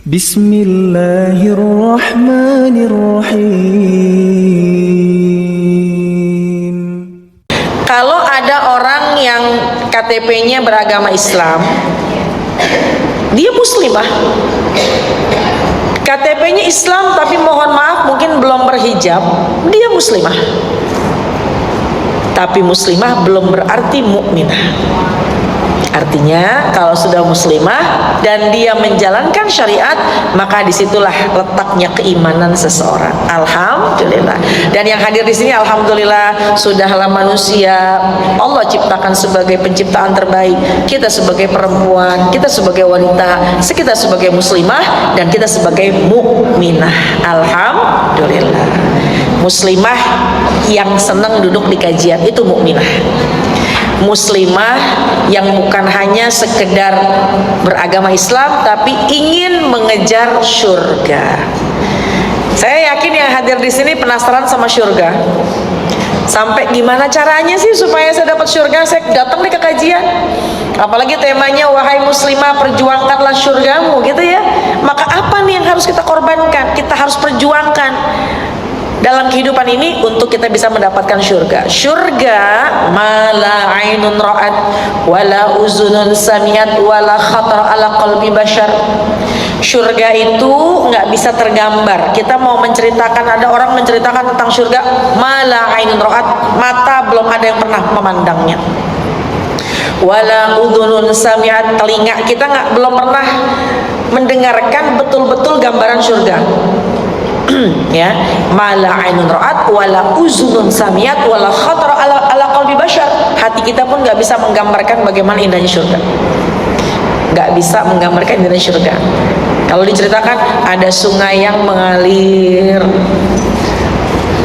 Bismillahirrahmanirrahim. Kalau ada orang yang KTP-nya beragama Islam, dia muslimah. KTP-nya Islam tapi mohon maaf mungkin belum berhijab, dia muslimah. Tapi muslimah belum berarti mukminah. Artinya kalau sudah muslimah dan dia menjalankan syariat, maka disitulah letaknya keimanan seseorang. Alhamdulillah. Dan yang hadir di sini alhamdulillah sudahlah manusia Allah ciptakan sebagai penciptaan terbaik. Kita sebagai perempuan, kita sebagai wanita, kita sebagai muslimah, dan kita sebagai mukminah. Alhamdulillah. Muslimah yang senang duduk di kajian itu mukminah. Muslimah yang bukan hanya sekedar beragama Islam tapi ingin mengejar surga. Saya yakin yang hadir di sini penasaran sama surga. Sampai gimana caranya sih supaya saya dapat surga? Saya datang nih ke kajian. Apalagi temanya wahai muslimah perjuangkanlah surgamu gitu ya. Maka apa nih yang harus kita korbankan? Kita harus perjuangkan dalam kehidupan ini untuk kita bisa mendapatkan surga. Surga mala ainun ra'at wala uzunun samiat wala khatar ala qalbi bashar. Surga itu nggak bisa tergambar. Kita mau menceritakan, ada orang menceritakan tentang surga, mala ainun ra'at, mata belum ada yang pernah memandangnya. Wala udhunun samiat, telinga kita belum pernah mendengarkan betul-betul gambaran surga. Ya, mala ainun ra'at wala uzunun samiat wala khatara ala qalbi bashar. Hati kita pun nggak bisa menggambarkan bagaimana indahnya surga. Nggak bisa menggambarkan indahnya surga. Kalau diceritakan ada sungai yang mengalir,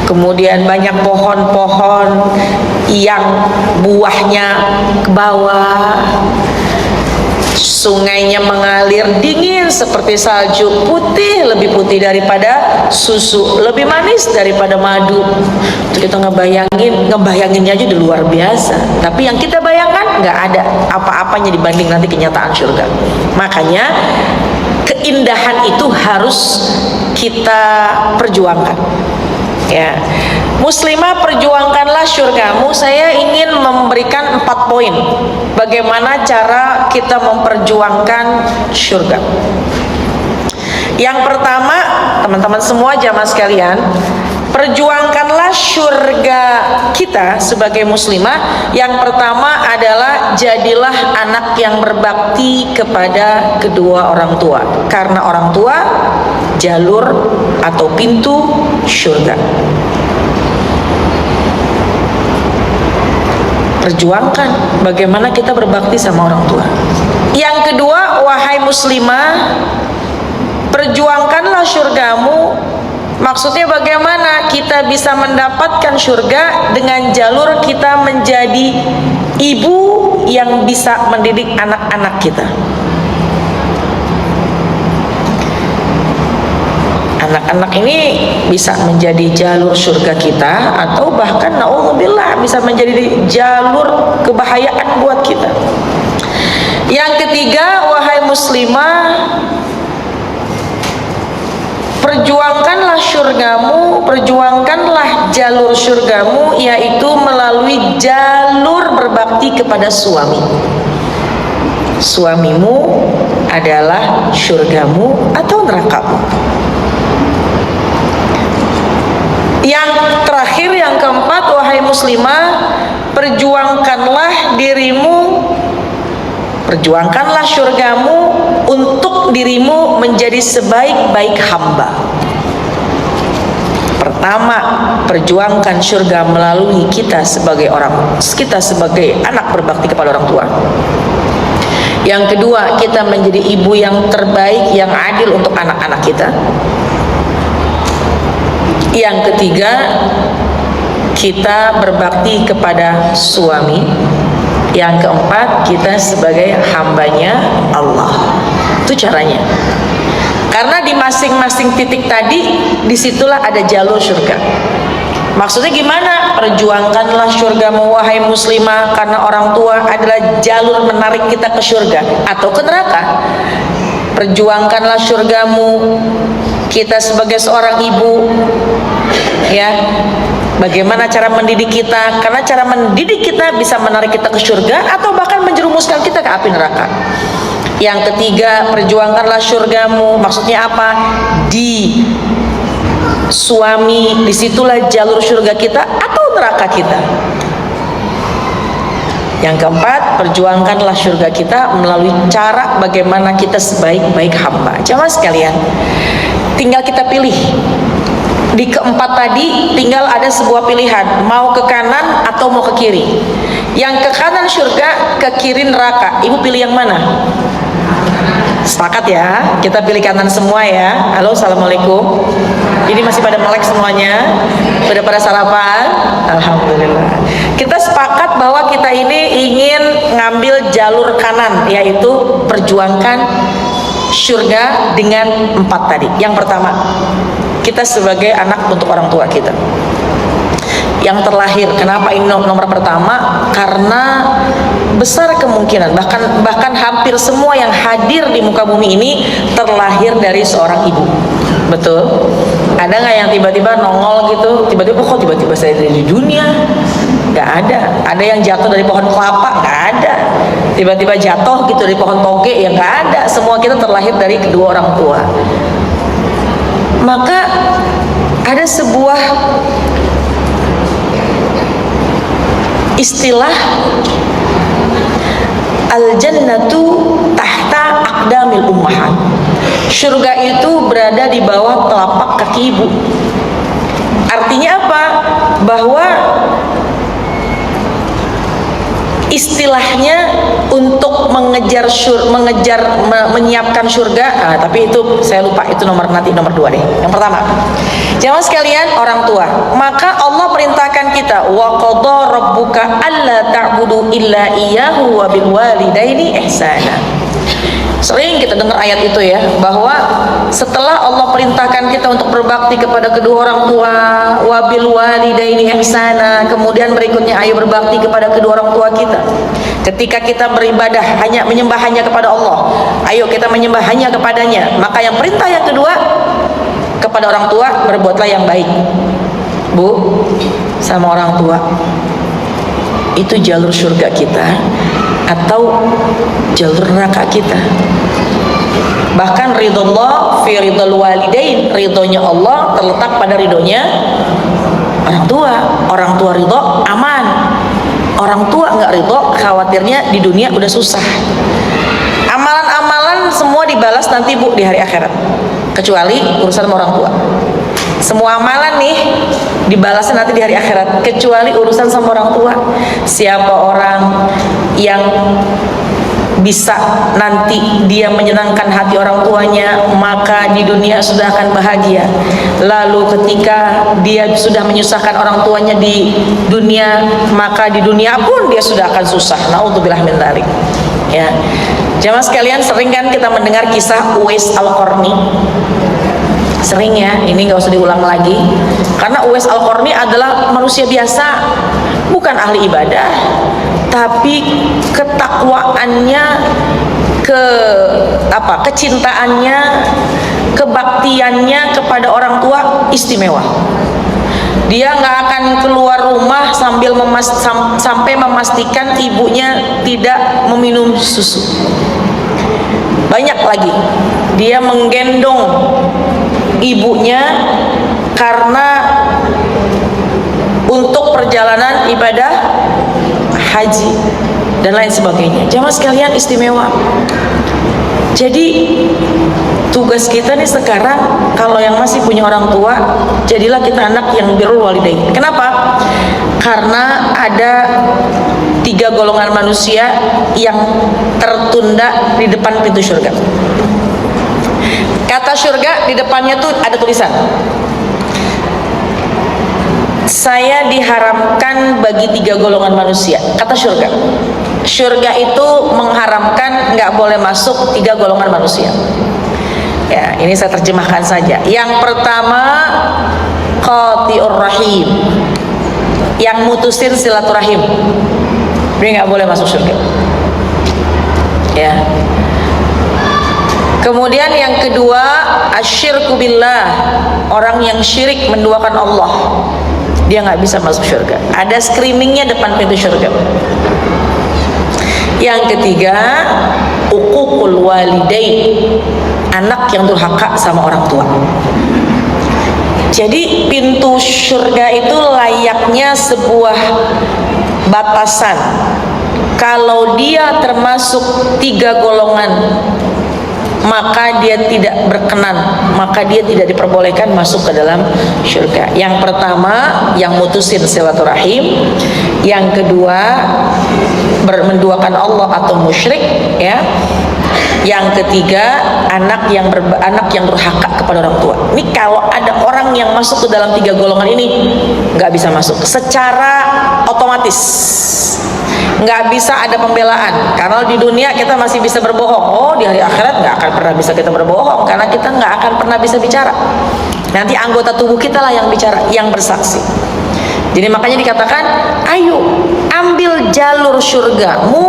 kemudian banyak pohon-pohon yang buahnya ke bawah, sungainya mengalir dingin seperti salju, putih, lebih putih daripada susu, lebih manis daripada madu. Itu kita ngebayanginnya aja udah luar biasa. Tapi yang kita bayangkan nggak ada apa-apanya dibanding nanti kenyataan surga. Makanya keindahan itu harus kita perjuangkan. Ya, muslimah perjuangkanlah surgamu. Saya ingin memberikan 4 poin bagaimana cara kita memperjuangkan surga. Yang pertama, teman-teman semua jamaah sekalian, perjuangkanlah surga kita sebagai muslimah. Yang pertama adalah jadilah anak yang berbakti kepada kedua orang tua, karena orang tua jalur atau pintu surga. Perjuangkan bagaimana kita berbakti sama orang tua. Yang kedua, wahai muslimah, perjuangkanlah surgamu. Maksudnya bagaimana kita bisa mendapatkan surga dengan jalur kita menjadi ibu yang bisa mendidik anak-anak kita. Anak-anak ini bisa menjadi jalur surga kita, atau bahkan naudzubillah bisa menjadi jalur kebahayaan buat kita. Yang ketiga, wahai muslimah, perjuangkanlah surgamu, perjuangkanlah jalur surgamu, yaitu melalui jalur berbakti kepada suami. Suamimu adalah surgamu atau nerakamu. Yang terakhir, yang keempat, wahai muslimah, perjuangkanlah dirimu, perjuangkanlah surgamu untuk dirimu menjadi sebaik-baik hamba. Pertama, perjuangkan surga melalui kita sebagai anak berbakti kepada orang tua. Yang kedua, kita menjadi ibu yang terbaik, yang adil untuk anak-anak kita. Yang ketiga, kita berbakti kepada suami. Yang keempat, kita sebagai hambanya Allah. Itu caranya. Karena di masing-masing titik tadi, disitulah ada jalur surga. Maksudnya gimana? Perjuangkanlah surgamu wahai muslimah, karena orang tua adalah jalur menarik kita ke surga atau ke neraka. perjuangkanlah surgamu. Kita sebagai seorang ibu, ya, bagaimana cara mendidik kita? Karena cara mendidik kita bisa menarik kita ke surga atau bahkan menjerumuskan kita ke api neraka. Yang ketiga, perjuangkanlah surgamu. Maksudnya apa? Di suami, disitulah jalur surga kita atau neraka kita. Yang keempat, perjuangkanlah surga kita melalui cara bagaimana kita sebaik-baik hamba. Jamaah sekalian, tinggal kita pilih. Di keempat tadi tinggal ada sebuah pilihan, mau ke kanan atau mau ke kiri. Yang ke kanan surga, ke kiri neraka. Ibu pilih yang mana? Sepakat ya, kita pilih kanan semua ya. Halo, assalamualaikum. Ini masih pada melek semuanya, sudah pada sarapan. Alhamdulillah. Kita sepakat bahwa kita ini ingin ngambil jalur kanan, yaitu perjuangkan surga dengan empat tadi. Yang pertama, kita sebagai anak untuk orang tua kita yang terlahir. Kenapa ini nomor pertama? Karena besar kemungkinan bahkan hampir semua yang hadir di muka bumi ini terlahir dari seorang ibu. Betul? Ada nggak yang tiba-tiba nongol gitu? Tiba-tiba kok tiba-tiba saya di dunia? Nggak ada. Ada yang jatuh dari pohon kelapa? Nggak ada. Tiba-tiba jatuh gitu dari pohon toge? Ya nggak ada. Semua kita terlahir dari kedua orang tua. Maka ada sebuah istilah al-jannatu tahta aqdamil ummahat. Surga itu berada di bawah telapak kaki ibu. Artinya apa? Bahwa istilahnya untuk menyiapkan surga, tapi itu saya lupa, itu nomor 2 deh. Yang pertama, jamaah sekalian, orang tua. Maka Allah perintahkan kita, wa qadha rabbuka alla ta'budu illa iyyahu wa bil walidaini ihsana. Sering kita dengar ayat itu ya, bahwa setelah Allah perintahkan kita untuk berbakti kepada kedua orang tua, wabil walidaini ihsana, kemudian berikutnya ayo berbakti kepada kedua orang tua kita. Ketika kita beribadah menyembah hanya kepada Allah, ayo kita menyembah hanya kepadanya. Maka yang perintah yang kedua, kepada orang tua berbuatlah yang baik. Bu, sama orang tua itu jalur surga kita atau jalur neraka kita. Bahkan ridullah fi ridul walidain, ridhonya Allah terletak pada ridhonya orang tua. Orang tua ridho aman, orang tua nggak ridho khawatirnya di dunia udah susah. Amalan-amalan semua dibalas nanti bu di hari akhirat, kecuali urusan sama orang tua. Semua amalan nih dibalasnya nanti di hari akhirat, kecuali urusan sama orang tua. Siapa orang yang bisa nanti dia menyenangkan hati orang tuanya, maka di dunia sudah akan bahagia. Lalu ketika dia sudah menyusahkan orang tuanya di dunia, maka di dunia pun dia sudah akan susah. Naudzubillah min dzalik. Ya. Jamaah sekalian, sering kan kita mendengar kisah Uwais Al-Qarni. Sering ya, ini nggak usah diulang lagi. Karena Uwais Al-Qarni adalah manusia biasa, bukan ahli ibadah, tapi ketakwaannya, kecintaannya, kebaktiannya kepada orang tua istimewa. Dia nggak akan keluar rumah sampai memastikan ibunya tidak meminum susu. Banyak lagi, dia menggendong ibunya karena untuk perjalanan ibadah haji dan lain sebagainya. Jamaah sekalian, istimewa. Jadi tugas kita nih sekarang, kalau yang masih punya orang tua, jadilah kita anak yang birrul walidain. Kenapa? Karena ada 3 golongan manusia yang tertunda di depan pintu surga. Kata surga di depannya tuh ada tulisan, saya diharamkan bagi 3 golongan manusia. Kata surga. Surga itu mengharamkan, nggak boleh masuk 3 golongan manusia. Ya, ini saya terjemahkan saja. Yang pertama, qati'ur rahim, yang mutusin silaturahim, dia nggak boleh masuk surga. Ya. Kemudian yang kedua, asyirku billah, orang yang syirik menduakan Allah, dia nggak bisa masuk surga. Ada screamingnya depan pintu surga. Yang ketiga, uququl walidain, anak yang durhaka sama orang tua. Jadi pintu surga itu layaknya sebuah batasan. Kalau dia termasuk 3 golongan, maka dia tidak berkenan, maka dia tidak diperbolehkan masuk ke dalam surga. Yang pertama, yang mutusin silaturahim. Yang kedua, menduakan Allah atau musyrik, ya. Yang ketiga, anak yang durhaka kepada orang tua. Ini kalau ada orang yang masuk ke dalam 3 golongan ini, nggak bisa masuk secara otomatis. Nggak bisa ada pembelaan, karena di dunia kita masih bisa berbohong. Oh, di hari akhirat nggak akan pernah bisa kita berbohong, karena kita nggak akan pernah bisa bicara. Nanti anggota tubuh kita lah yang bicara, yang bersaksi. Jadi makanya dikatakan, ayo ambil jalur surgamu,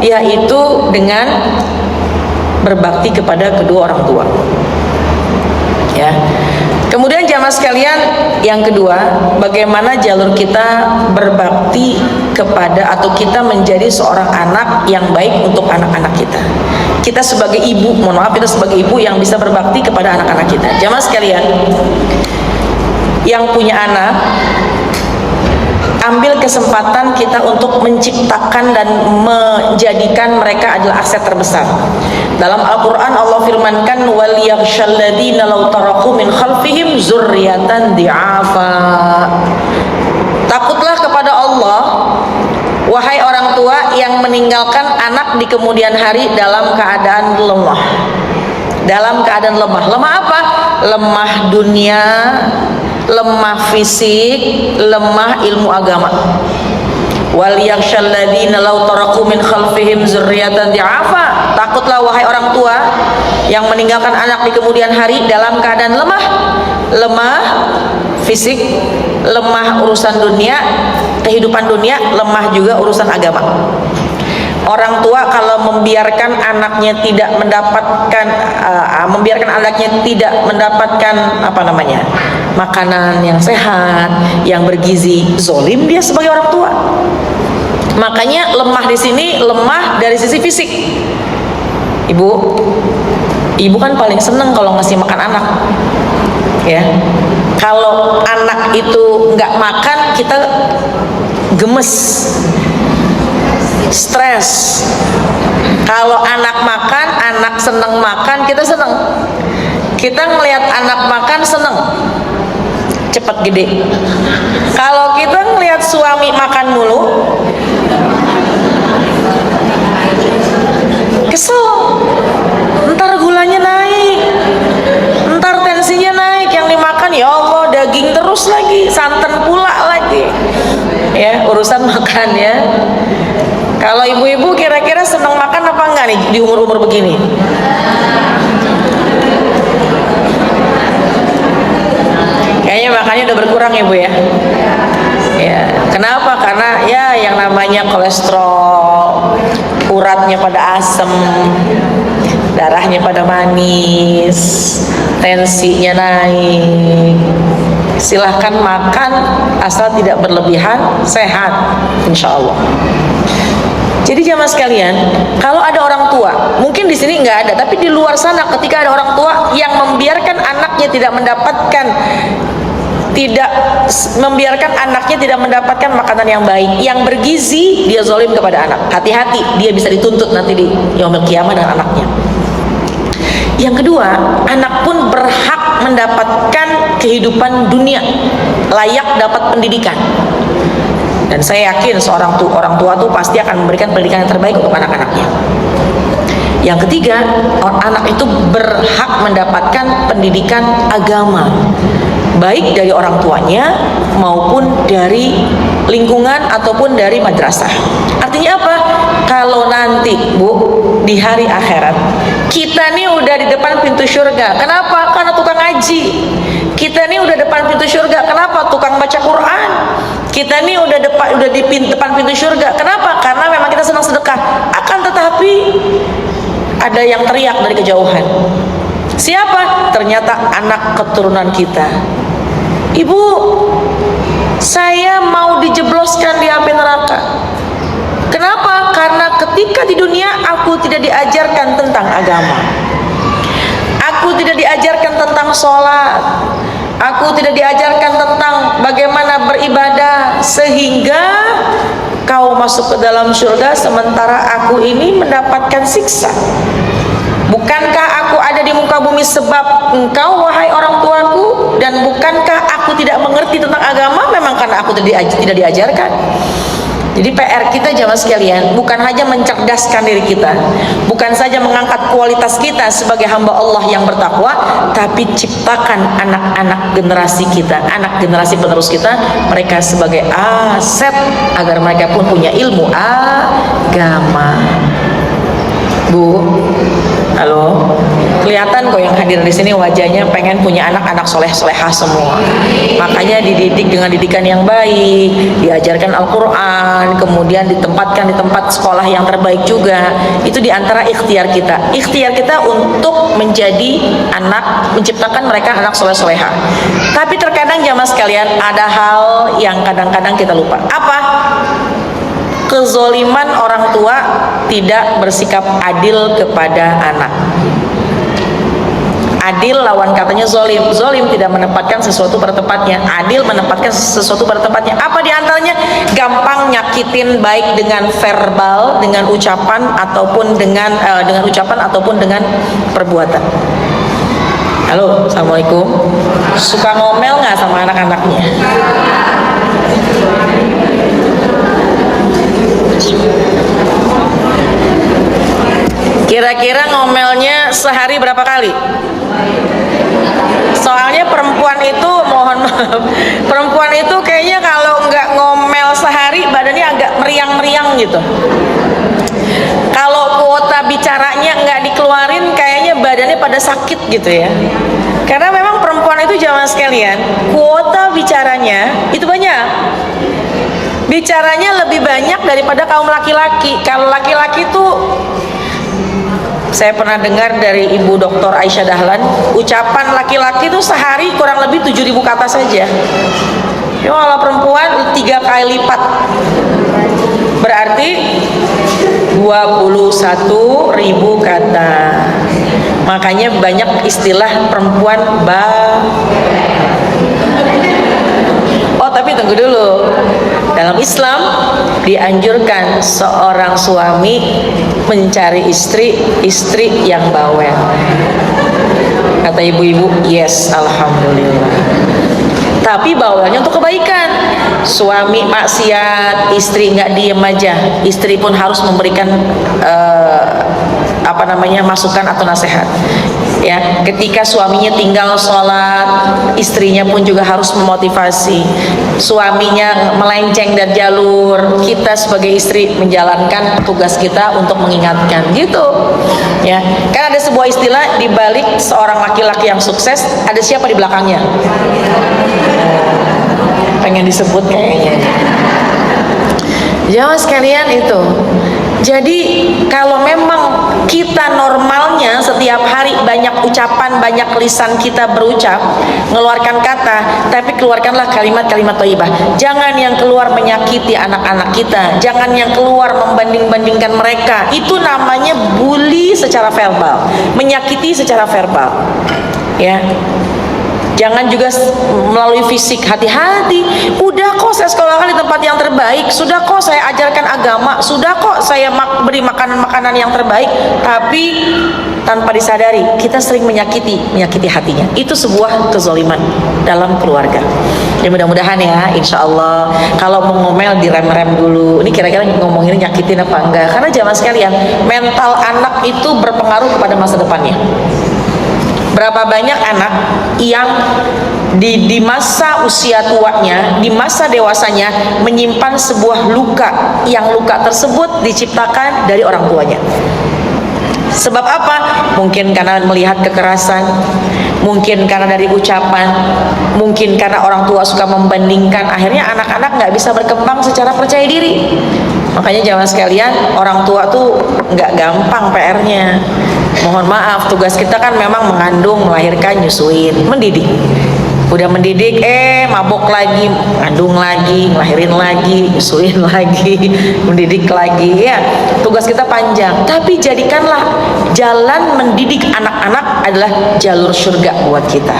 yaitu dengan berbakti kepada kedua orang tua, ya. Kemudian jamaah sekalian, yang kedua, bagaimana jalur kita berbakti kepada, atau kita menjadi seorang anak yang baik untuk anak-anak kita. Kita sebagai ibu, mohon maaf, kita sebagai ibu yang bisa berbakti kepada anak-anak kita. Jamaah sekalian, yang punya anak, ambil kesempatan kita untuk menciptakan dan menjadikan mereka adalah aset terbesar. Dalam Al-Quran Allah firmankan, wal yakhshalladzina law taraku min khalfihim zurriyatan di'afa. Takutlah kepada Allah, wahai orang tua yang meninggalkan anak di kemudian hari dalam keadaan lemah. Dalam keadaan lemah. Lemah apa? Lemah dunia, lemah fisik, lemah ilmu agama. Wal yakhshalladzina law taraku min khalfihim dzurriyyatan di'afa. Takutlah wahai orang tua yang meninggalkan anak di kemudian hari dalam keadaan lemah fisik, lemah urusan dunia, kehidupan dunia, lemah juga urusan agama. Orang tua kalau membiarkan anaknya tidak mendapatkan makanan yang sehat, yang bergizi, zolim dia sebagai orang tua. Makanya lemah di sini, lemah dari sisi fisik. Ibu kan paling seneng kalau ngasih makan anak, ya. Kalau anak itu nggak makan, kita gemes, stres. Kalau anak makan, anak seneng makan, kita seneng. Kita ngelihat anak makan seneng, cepat gede. Kalau kita ngelihat suami makan mulu, kesel. Ntar gulanya naik, ntar tensinya naik, yang dimakan ya Allah daging terus lagi, santan pula lagi, ya urusan makan, ya. Kalau ibu-ibu kira-kira senang makan apa enggak nih di umur-umur begini? Kayaknya makannya udah berkurang ya Bu, ya. Ya, kenapa? Karena ya yang namanya kolesterol, uratnya pada asam, darahnya pada manis, tensinya naik. Silahkan makan asal tidak berlebihan, sehat insya Allah. Jadi jamaah sekalian, kalau ada orang tua, mungkin di sini nggak ada, tapi di luar sana ketika ada orang tua yang membiarkan anaknya tidak mendapatkan makanan yang baik, yang bergizi, dia zalim kepada anak. Hati-hati, dia bisa dituntut nanti di yaumil qiyamah dengan anaknya. Yang kedua, anak pun berhak mendapatkan kehidupan dunia, layak dapat pendidikan. Dan saya yakin orang tua tuh pasti akan memberikan pendidikan yang terbaik untuk anak-anaknya. Yang ketiga, anak itu berhak mendapatkan pendidikan agama, baik dari orang tuanya maupun dari lingkungan ataupun dari madrasah. Artinya apa? Kalau nanti Bu, di hari akhirat, kita nih udah di depan pintu surga. Kenapa? Karena tukang ngaji. Kita nih udah depan pintu surga. Kenapa? Tukang baca Quran. Kita nih udah depan pintu surga. Kenapa? Karena memang kita senang sedekah. Akan tetapi Ada yang teriak dari kejauhan. Siapa? Ternyata anak keturunan kita. Ibu, saya mau dijebloskan di api neraka. Kenapa? Karena ketika di dunia aku tidak diajarkan tentang agama. Aku tidak diajarkan tentang sholat. Aku tidak diajarkan tentang bagaimana beribadah, sehingga kau masuk ke dalam surga sementara aku ini mendapatkan siksa. Bukankah aku ada di muka bumi sebab engkau, wahai orang tuaku? Dan bukankah aku tidak mengerti tentang agama? Memang karena aku tidak diajarkan. Jadi PR kita jamaah sekalian, bukan hanya mencerdaskan diri kita, bukan saja mengangkat kualitas kita sebagai hamba Allah yang bertakwa, tapi ciptakan anak-anak generasi kita, anak generasi penerus kita, mereka sebagai aset agar mereka pun punya ilmu agama. Bu, halo, kelihatan kok yang hadir di sini wajahnya pengen punya anak-anak soleh-solehah semua. Makanya dididik dengan didikan yang baik, diajarkan Al-Quran, kemudian ditempatkan di tempat sekolah yang terbaik juga. Itu diantara ikhtiar kita. Ikhtiar kita untuk menjadi anak, menciptakan mereka anak soleh-solehah. Tapi terkadang jamaah sekalian ada hal yang kadang-kadang kita lupa. Apa? Kezoliman orang tua tidak bersikap adil kepada anak. Adil lawan katanya zolim. Zolim tidak menempatkan sesuatu pada tempatnya. Adil menempatkan sesuatu pada tempatnya. Apa diantaranya? Gampang nyakitin, baik dengan verbal, dengan ucapan ataupun dengan ucapan ataupun dengan perbuatan. Halo, assalamualaikum. Suka ngomel nggak sama anak-anaknya? Kira-kira ngomelnya sehari berapa kali? Soalnya perempuan itu, mohon maaf, perempuan itu kayaknya kalau nggak ngomel sehari badannya agak meriang-meriang gitu. Kalau kuota bicaranya nggak dikeluarin kayaknya badannya pada sakit gitu ya. Karena memang perempuan itu jamaah sekalian, kuota bicaranya itu banyak. Bicaranya lebih banyak daripada kaum laki-laki. Kalau laki-laki tuh, saya pernah dengar dari Ibu Dr. Aisyah Dahlan, ucapan laki-laki itu sehari kurang lebih 7.000 kata saja. Ya, kalau perempuan 3 kali lipat. Berarti 21.000 kata. Makanya banyak istilah perempuan Oh, tapi tunggu dulu. Dalam Islam dianjurkan seorang suami mencari istri yang bawel. Kata ibu-ibu, yes, alhamdulillah. Tapi bawelnya untuk kebaikan. Suami maksiat, istri nggak diem aja. Istri pun harus memberikan masukan atau nasihat. Ya, ketika suaminya tinggal sholat, istrinya pun juga harus memotivasi. Suaminya melenceng dari jalur, kita sebagai istri menjalankan tugas kita untuk mengingatkan, gitu. Ya, kan ada sebuah istilah, di balik seorang laki-laki yang sukses, ada siapa di belakangnya? Pengen disebut kayaknya. Jangan sekalian itu. Jadi kalau memang kita normalnya setiap hari banyak ucapan, banyak lisan kita berucap, mengeluarkan kata, tapi keluarkanlah kalimat-kalimat thayyibah. Jangan yang keluar menyakiti anak-anak kita, jangan yang keluar membanding-bandingkan mereka. Itu namanya bully secara verbal, menyakiti secara verbal. Ya. Jangan juga melalui fisik, hati-hati. Udah kok saya sekolahkan di tempat yang terbaik, sudah kok saya ajarkan agama, sudah kok saya beri makanan-makanan yang terbaik, tapi tanpa disadari kita sering menyakiti hatinya. Itu sebuah kezaliman dalam keluarga. Ya, mudah-mudahan ya, insya Allah kalau mau ngomel direm-rem dulu. Ini kira-kira ngomongin nyakitin apa enggak? Karena jamaah sekalian, mental anak itu berpengaruh kepada masa depannya. Berapa banyak anak yang di masa usia tuanya, di masa dewasanya menyimpan sebuah luka, yang luka tersebut diciptakan dari orang tuanya. Sebab apa? Mungkin karena melihat kekerasan, mungkin karena dari ucapan, mungkin karena orang tua suka membandingkan. Akhirnya anak-anak nggak bisa berkembang secara percaya diri. Makanya jamaah sekalian, orang tua tuh nggak gampang PR-nya. Mohon maaf, tugas kita kan memang mengandung, melahirkan, nyusuin, mendidik. Udah mendidik, mabok lagi, ngandung lagi, ngelahirin lagi, nyusuin lagi, mendidik lagi. Ya, tugas kita panjang. Tapi jadikanlah jalan mendidik anak-anak adalah jalur surga buat kita.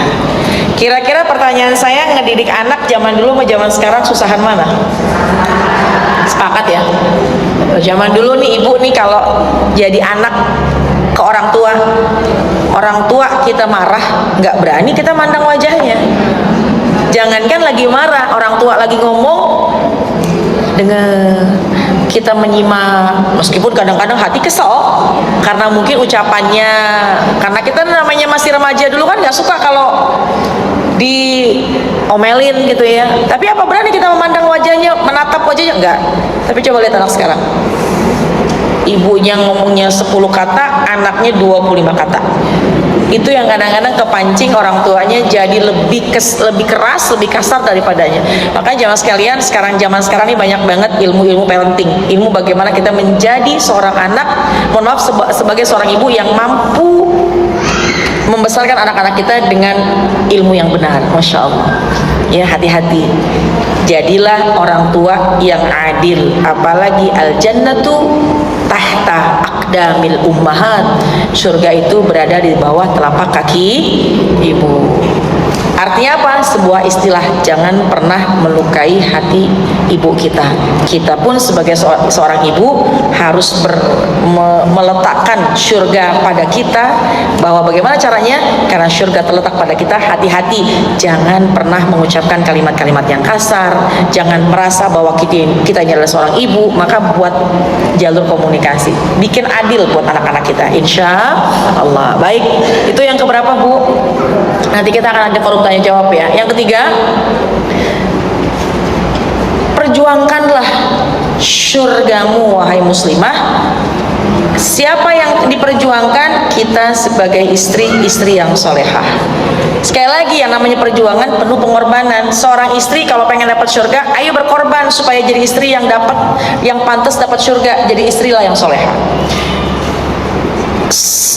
Kira-kira pertanyaan saya, ngedidik anak zaman dulu sama zaman sekarang susahan mana? Sepakat ya? Zaman dulu nih ibu nih kalau jadi anak ke orang tua kita marah, nggak berani kita mandang wajahnya. Jangankan lagi marah, orang tua lagi ngomong, dengan kita menyimak, meskipun kadang-kadang hati kesel karena mungkin ucapannya, karena kita namanya masih remaja dulu kan nggak suka kalau diomelin gitu ya. Tapi apa berani kita memandang wajahnya, menatap wajahnya? Enggak. Tapi coba lihat anak sekarang, ibunya ngomongnya 10 kata, anaknya 25 kata. Itu yang kadang-kadang kepancing orang tuanya jadi lebih keras, lebih kasar daripadanya. Makanya jamaah sekalian, zaman sekarang ini banyak banget ilmu-ilmu parenting, ilmu bagaimana kita menjadi seorang anak, mohon maaf, sebagai seorang ibu yang mampu membesarkan anak-anak kita dengan ilmu yang benar. Masya Allah. Ya, hati-hati, jadilah orang tua yang adil. Apalagi al-jannatu tahta aqdamil ummahat, surga itu berada di bawah telapak kaki ibu. Artinya apa? Sebuah istilah, jangan pernah melukai hati ibu kita. Kita pun sebagai seorang ibu harus meletakkan surga pada kita. Bahwa bagaimana caranya? Karena surga terletak pada kita. Hati-hati, jangan pernah mengucapkan kalimat-kalimat yang kasar. Jangan merasa bahwa kita ini adalah seorang ibu. Maka buat jalur komunikasi, bikin adil buat anak-anak kita, insya Allah. Baik, itu yang keberapa Bu? Nanti kita akan ada forum tanya jawab ya. Yang ketiga, perjuangkanlah surgamu wahai muslimah. Siapa yang diperjuangkan? Kita sebagai istri yang solehah. Sekali lagi, yang namanya perjuangan penuh pengorbanan. Seorang istri kalau pengen dapat surga, ayo berkorban supaya jadi istri yang pantas dapat surga. Jadi istrilah yang solehah.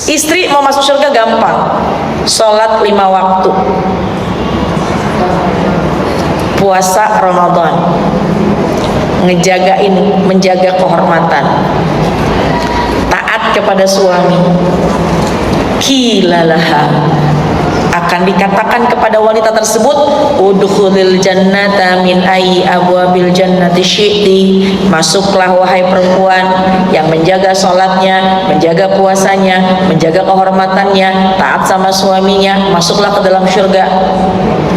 Istri mau masuk surga gampang, sholat 5 waktu, puasa Ramadan, menjaga kehormatan, taat kepada suami. Kilalaha, akan dikatakan kepada wanita tersebut, udkhulil jannata min ayyi abwabil jannati syi'ti, masuklah wahai perempuan yang menjaga sholatnya, menjaga puasanya, menjaga kehormatannya, taat sama suaminya, masuklah ke dalam surga.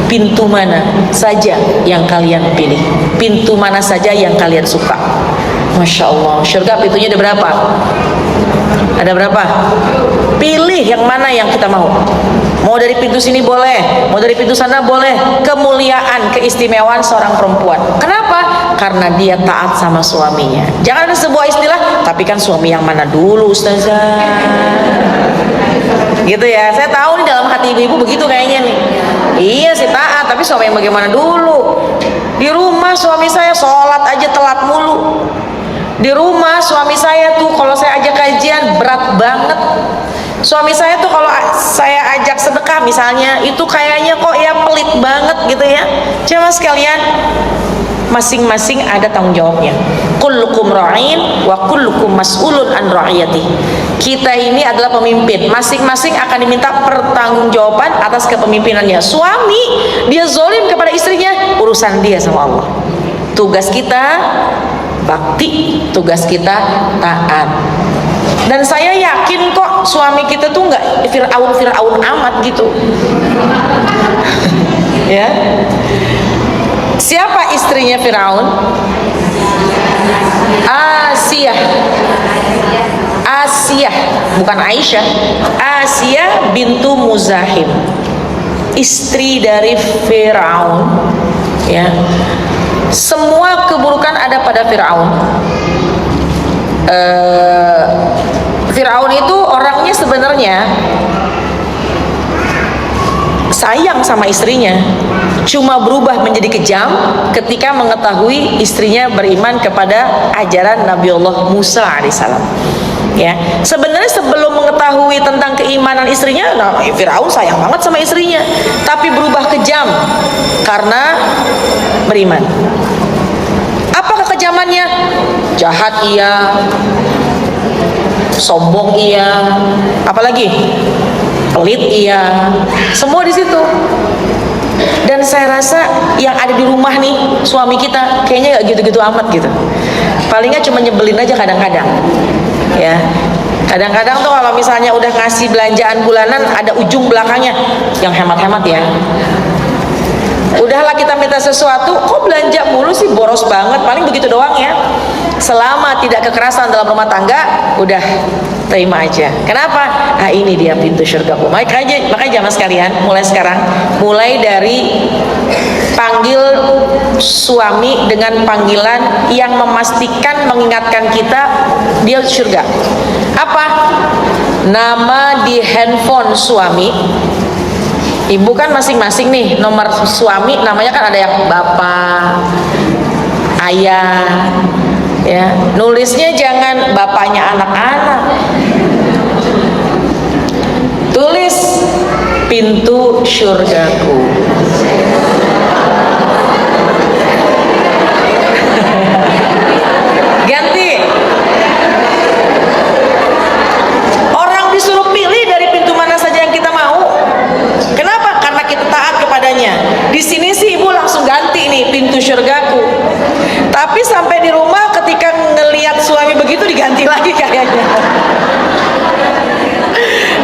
Pintu mana saja yang kalian pilih, pintu mana saja yang kalian suka. Masya Allah, surga pintunya ada berapa? Ada berapa? Pilih yang mana yang kita mau. Mau dari pintu sini boleh, mau dari pintu sana boleh. Kemuliaan, keistimewaan seorang perempuan. Kenapa? Karena dia taat sama suaminya. Jangan ada sebuah istilah, tapi kan suami yang mana dulu Ustazah? Gitu ya. Saya tahu nih dalam hati ibu-ibu begitu kayaknya nih. Iya sih taat, tapi suami yang bagaimana dulu? Di rumah suami saya sholat aja telat mulu. Di rumah suami saya tuh kalau saya ajak kajian berat banget. Suami saya tuh kalau saya ajak sedekah misalnya, itu kayaknya kok ya pelit banget gitu ya. Jemaah sekalian, masing-masing ada tanggung jawabnya. Kullukum ra'in wa kullukum mas'ulun an ra'iyati. Kita ini adalah pemimpin, masing-masing akan diminta pertanggungjawaban atas kepemimpinannya. Suami dia zalim kepada istrinya, urusan dia sama Allah. Tugas kita bakti, tugas kita taat. Dan saya yakin kok suami kita tuh nggak Fir'aun amat gitu. Ya. Siapa istrinya Fir'aun? Asiyah, bukan Aisyah. Asiyah bintu Muzahim, istri dari Fir'aun. Ya. Semua keburukan ada pada Fir'aun. Fir'aun itu orangnya sebenarnya sayang sama istrinya, cuma berubah menjadi kejam ketika mengetahui istrinya beriman kepada ajaran Nabiullah Musa alaihissalam. Ya, sebenarnya sebelum mengetahui tentang keimanan istrinya, Firaun sayang banget sama istrinya, tapi berubah kejam karena beriman. Apa kekejamannya? Jahat iya, sombong iya, apalagi pelit iya, semua di situ. Dan saya rasa yang ada di rumah nih, suami kita kayaknya gak gitu-gitu amat gitu. Palingnya cuma nyebelin aja kadang-kadang. Ya, kadang-kadang tuh kalau misalnya udah ngasih belanjaan bulanan, ada ujung belakangnya yang hemat-hemat ya. Udahlah kita minta sesuatu, kok belanja mulu sih, boros banget, paling begitu doang ya. Selama tidak kekerasan dalam rumah tangga, udah terima aja. Kenapa? Nah ini dia pintu surgaku. Makanya jamaah sekalian, mulai sekarang, mulai dari panggil suami dengan panggilan yang memastikan, mengingatkan kita dia surga. Apa? Nama di handphone suami. Ibu kan masing-masing nih nomor suami, namanya kan ada yang bapak, ayah, ya. Nulisnya jangan bapaknya anak-anak, tulis pintu surgaku. Ganti. Orang disuruh pilih dari pintu mana saja yang kita mau. Kenapa? Karena kita taat kepadanya. Di sini sih ibu langsung ganti nih pintu surgaku. Tapi sampai di rumah ketika ngelihat suami begitu diganti lagi kayaknya.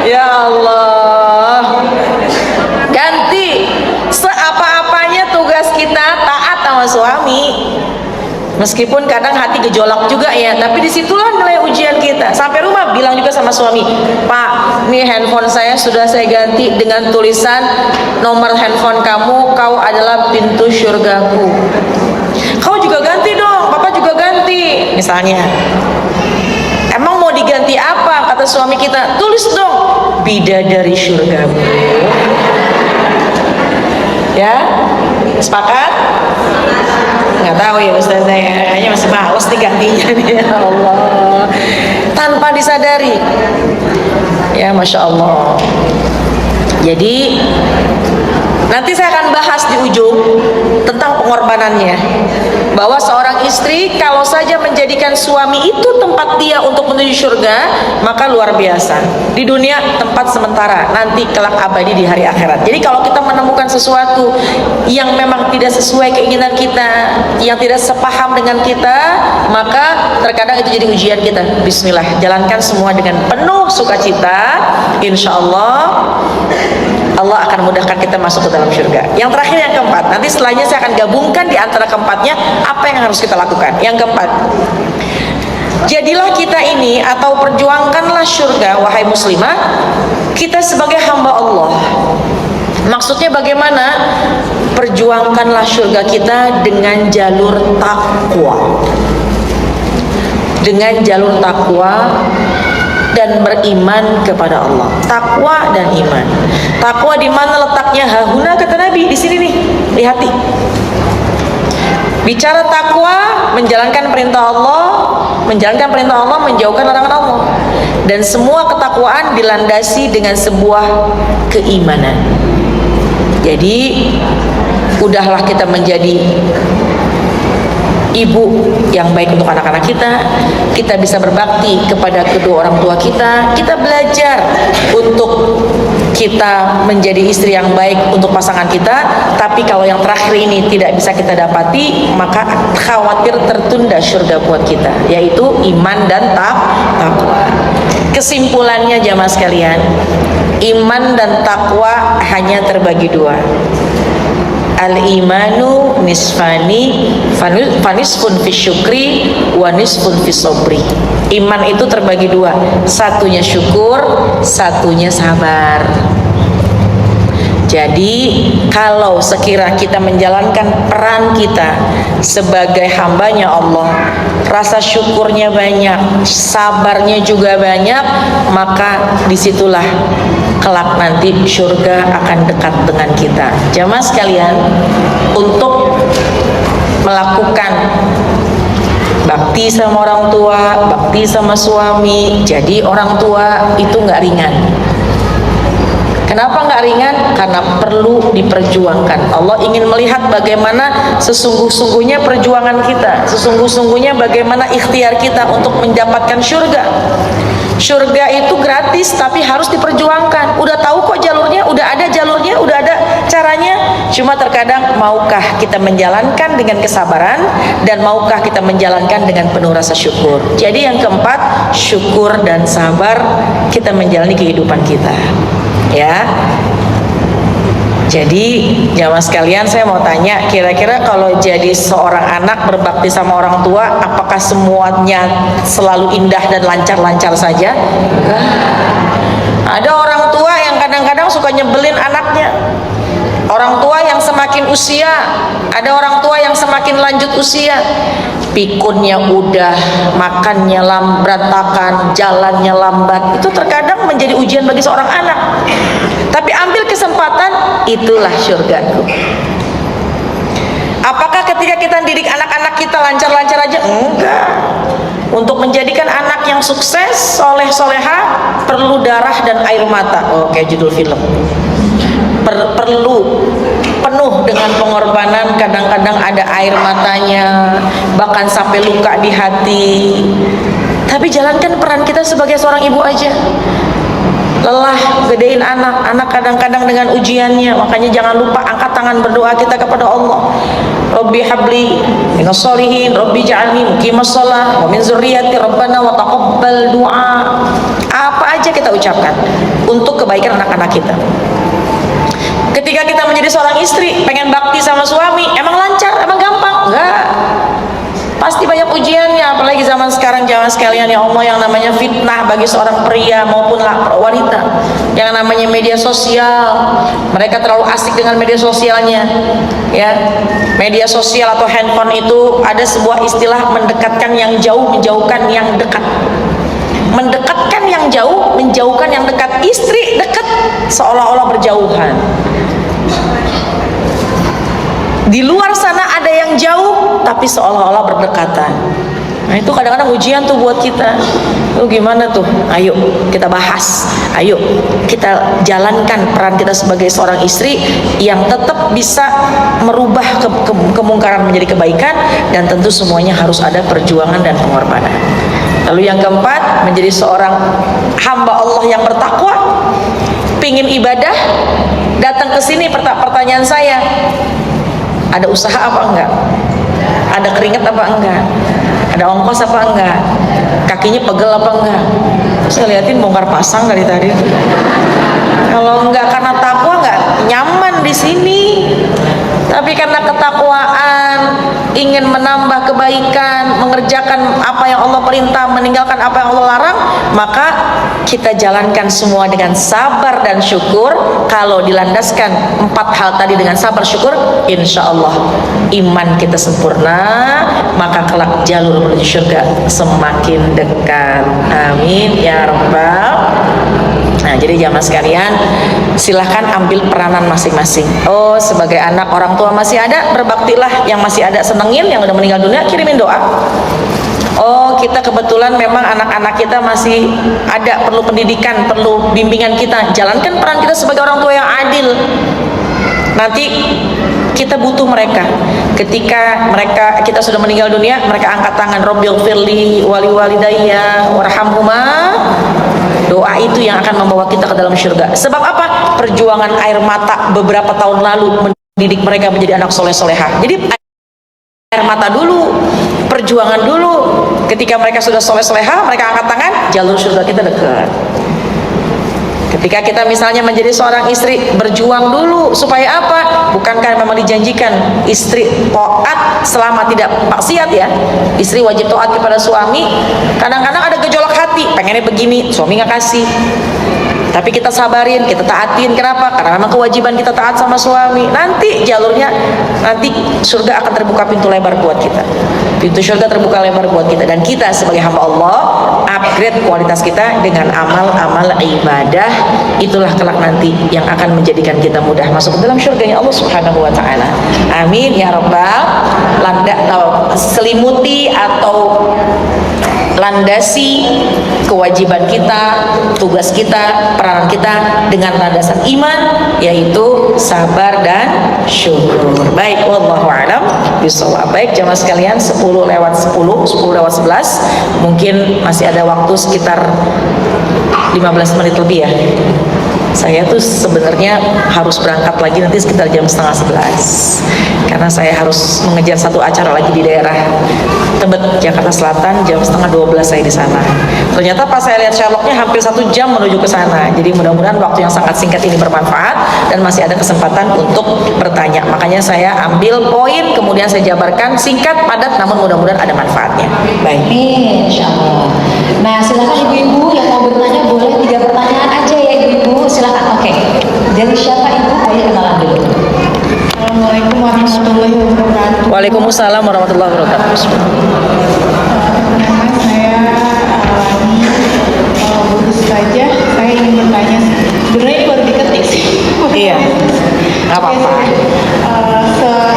Ya Allah. Ganti. Seapa-apanya tugas kita taat sama suami. Meskipun kadang hati gejolak juga ya, tapi disitulah nilai ujian kita. Sampai rumah bilang juga sama suami, Pak, nih handphone saya sudah saya ganti dengan tulisan nomor handphone kamu, kau adalah pintu surgaku. Kau juga ganti dong, Papa juga ganti. Misalnya, emang mau diganti apa? Kata suami kita, tulis dong, bidadari surgamu. Ya, sepakat? Nggak tahu ya Ustazah ya, kayaknya masih males nih gantinya nih. Ya Allah, tanpa disadari ya, Masya Allah. Jadi nanti saya akan bahas di ujung tentang pengorbanannya, bahwa seorang istri kalau saja menjadikan suami itu tempat dia untuk menuju surga, maka luar biasa. Di dunia tempat sementara, nanti kelak abadi di hari akhirat. Jadi kalau kita menemukan sesuatu yang memang tidak sesuai keinginan kita, yang tidak sepaham dengan kita, maka terkadang itu jadi ujian kita. Bismillah, jalankan semua dengan penuh sukacita. Insya Allah Allah akan mudahkan kita masuk ke dalam surga. Yang terakhir, yang keempat, nanti setelahnya saya akan gabungkan di antara keempatnya apa yang harus kita lakukan. Yang keempat, jadilah kita ini, atau perjuangkanlah surga, wahai muslimah, kita sebagai hamba Allah. Maksudnya bagaimana? Perjuangkanlah surga kita dengan jalur takwa. Dengan jalur takwa dan beriman kepada Allah. Takwa dan iman. Takwa di mana letaknya? Hahuna, kata Nabi, di sini nih, di hati. Bicara takwa, menjalankan perintah Allah, menjauhkan larangan Allah. Dan semua ketakwaan dilandasi dengan sebuah keimanan. Jadi, udahlah kita menjadi ibu yang baik untuk anak-anak kita. Kita bisa berbakti kepada kedua orang tua kita. Kita belajar untuk kita menjadi istri yang baik untuk pasangan kita. Tapi kalau yang terakhir ini tidak bisa kita dapati, maka khawatir tertunda surga buat kita, yaitu iman dan takwa. Kesimpulannya jamaah sekalian, iman dan takwa hanya terbagi dua. Al-imanu nisfani, fanisfun fi syukri wa nisfun fi sobri. Iman itu terbagi dua, satunya syukur, satunya sabar. Jadi kalau sekira kita menjalankan peran kita sebagai hambanya Allah, rasa syukurnya banyak, sabarnya juga banyak, maka disitulah kelak nanti surga akan dekat dengan kita. Jamaah sekalian, untuk melakukan bakti sama orang tua, bakti sama suami, jadi orang tua itu nggak ringan. Kenapa nggak ringan? Karena perlu diperjuangkan. Allah ingin melihat bagaimana sesungguh-sungguhnya perjuangan kita, sesungguh-sungguhnya bagaimana ikhtiar kita untuk mendapatkan surga. Surga itu gratis tapi harus diperjuangkan. Udah tahu kok jalurnya, udah ada jalurnya, udah ada caranya. Cuma terkadang maukah kita menjalankan dengan kesabaran, dan maukah kita menjalankan dengan penuh rasa syukur. Jadi yang keempat, syukur dan sabar kita menjalani kehidupan kita. Ya. Jadi jamaah sekalian, saya mau tanya, kira-kira kalau jadi seorang anak berbakti sama orang tua, apakah semuanya selalu indah dan lancar-lancar saja? Enggak. Ada orang tua yang kadang-kadang suka nyebelin anaknya. Orang tua yang semakin usia, ada orang tua yang semakin lanjut usia, pikunnya udah, makannya berantakan, jalannya lambat. Itu terkadang menjadi ujian bagi seorang anak. Tapi ambil kesempatan, itulah surgaku. Apakah ketika kita didik anak-anak kita lancar-lancar aja? Enggak. Untuk menjadikan anak yang sukses, soleh-soleha, perlu darah dan air mata. Oh, kayak judul film. Perlu penuh dengan pengorbanan, kadang-kadang ada air matanya, bahkan sampai luka di hati. Tapi jalankan peran kita sebagai seorang ibu aja. Lelah gedein anak kadang-kadang dengan ujiannya. Makanya jangan lupa angkat tangan berdoa kita kepada Allah. Rabbi habli minas sholihin, Rabbi ja'alni muqimas shalah wa min dzurriyyati, Rabbana wa taqabbal du'a. Apa aja kita ucapkan untuk kebaikan anak-anak kita. Ketika kita menjadi seorang istri, pengen bakti sama suami, emang lancar, emang gampang? Enggak. Pasti banyak ujiannya, apalagi zaman sekarang. Jangan sekalian, ya Allah, yang namanya fitnah bagi seorang pria maupun wanita, yang namanya media sosial. Mereka terlalu asik dengan media sosialnya, ya. Media sosial atau handphone itu ada sebuah istilah, mendekatkan yang jauh, menjauhkan yang dekat. Mendekatkan yang jauh, menjauhkan yang dekat. Istri dekat, seolah-olah berjauhan. Di luar sana ada yang jauh, tapi seolah-olah berdekatan. Nah, itu kadang-kadang ujian tuh buat kita. Lu gimana tuh? Ayo kita bahas. Ayo kita jalankan peran kita sebagai seorang istri yang tetap bisa merubah kemungkaran menjadi kebaikan, dan tentu semuanya harus ada perjuangan dan pengorbanan. Lalu yang keempat, menjadi seorang hamba Allah yang bertakwa, pingin ibadah, datang ke sini. Pertanyaan saya, ada usaha apa enggak? Ada keringat apa enggak? Ada ongkos apa enggak? Kakinya pegel apa enggak? Saya liatin bongkar pasang dari tadi. Kalau enggak karena takwa, enggak nyaman di sini. Tapi karena ketakwaan, ingin menambah kebaikan, mengerjakan apa yang Allah perintah, meninggalkan apa yang Allah larang, maka kita jalankan semua dengan sabar dan syukur. Kalau dilandaskan 4 hal tadi dengan sabar syukur, insya Allah iman kita sempurna, maka kelak jalur menuju surga semakin dekat. Amin ya rabbal. Nah, jadi jamaah sekalian, silahkan ambil peranan masing-masing. Oh, sebagai anak orang tua masih ada, berbaktilah. Yang masih ada senengin, yang udah meninggal dunia kirimin doa. Oh, kita kebetulan memang anak-anak kita masih ada, perlu pendidikan, perlu bimbingan kita. Jalankan peran kita sebagai orang tua yang adil. Nanti kita butuh mereka. Ketika kita sudah meninggal dunia, mereka angkat tangan, Rabbighfirli wali walidayya warhamhuma. Doa itu yang akan membawa kita ke dalam surga. Sebab apa? Perjuangan air mata beberapa tahun lalu mendidik mereka menjadi anak soleh-solehah. Jadi air mata dulu, perjuangan dulu. Ketika mereka sudah soleh-solehah, mereka angkat tangan, jalur surga kita dekat. Ketika kita misalnya menjadi seorang istri, berjuang dulu supaya apa? Bukankah memang dijanjikan istri taat selama tidak maksiat, ya? Istri wajib taat kepada suami. Kadang-kadang ada gejolak hati, pengennya begini, suami nggak kasih. Tapi kita sabarin, kita taatin. Kenapa? Karena memang kewajiban kita taat sama suami. Nanti jalurnya, nanti surga akan terbuka pintu lebar buat kita. Pintu surga terbuka lebar buat kita. Dan kita sebagai hamba Allah upgrade kualitas kita dengan amal-amal ibadah. Itulah kelak nanti yang akan menjadikan kita mudah masuk ke dalam surganya Allah Subhanahu wa taala. Amin ya rabbal selimuti atau landasi kewajiban kita, tugas kita, peranan kita dengan landasan iman, yaitu sabar dan syukur. Baik, wallahu a'lam bishawab. Baik, jamaah sekalian, 10:10, 10:11, mungkin masih ada waktu sekitar 15 menit lebih ya. Saya tuh sebenarnya harus berangkat lagi nanti sekitar jam 10:30 karena saya harus mengejar satu acara lagi di daerah Tebet, Jakarta Selatan. Jam 11:30 saya di sana. Ternyata pas saya lihat Sherlocknya hampir 1 jam menuju ke sana. Jadi mudah-mudahan waktu yang sangat singkat ini bermanfaat dan masih ada kesempatan untuk bertanya. Makanya saya ambil poin, kemudian saya jabarkan singkat, padat, namun mudah-mudahan ada manfaatnya. Baik. Amin, insyaallah. Nah, silakan ibu-ibu yang mau bertanya boleh 3 pertanyaan aja ya ibu-ibu. Silakan. Oke. Dari siapa ibu? Boleh kenalan dulu. Assalamualaikum warahmatullahi wabarakatuh. Waalaikumsalam warahmatullahi wabarakatuh. Nama saya Alani Bagus saja. Saya ingin bertanya. Sebenarnya ini baru diketik sih. Iya. Nggak apa-apa.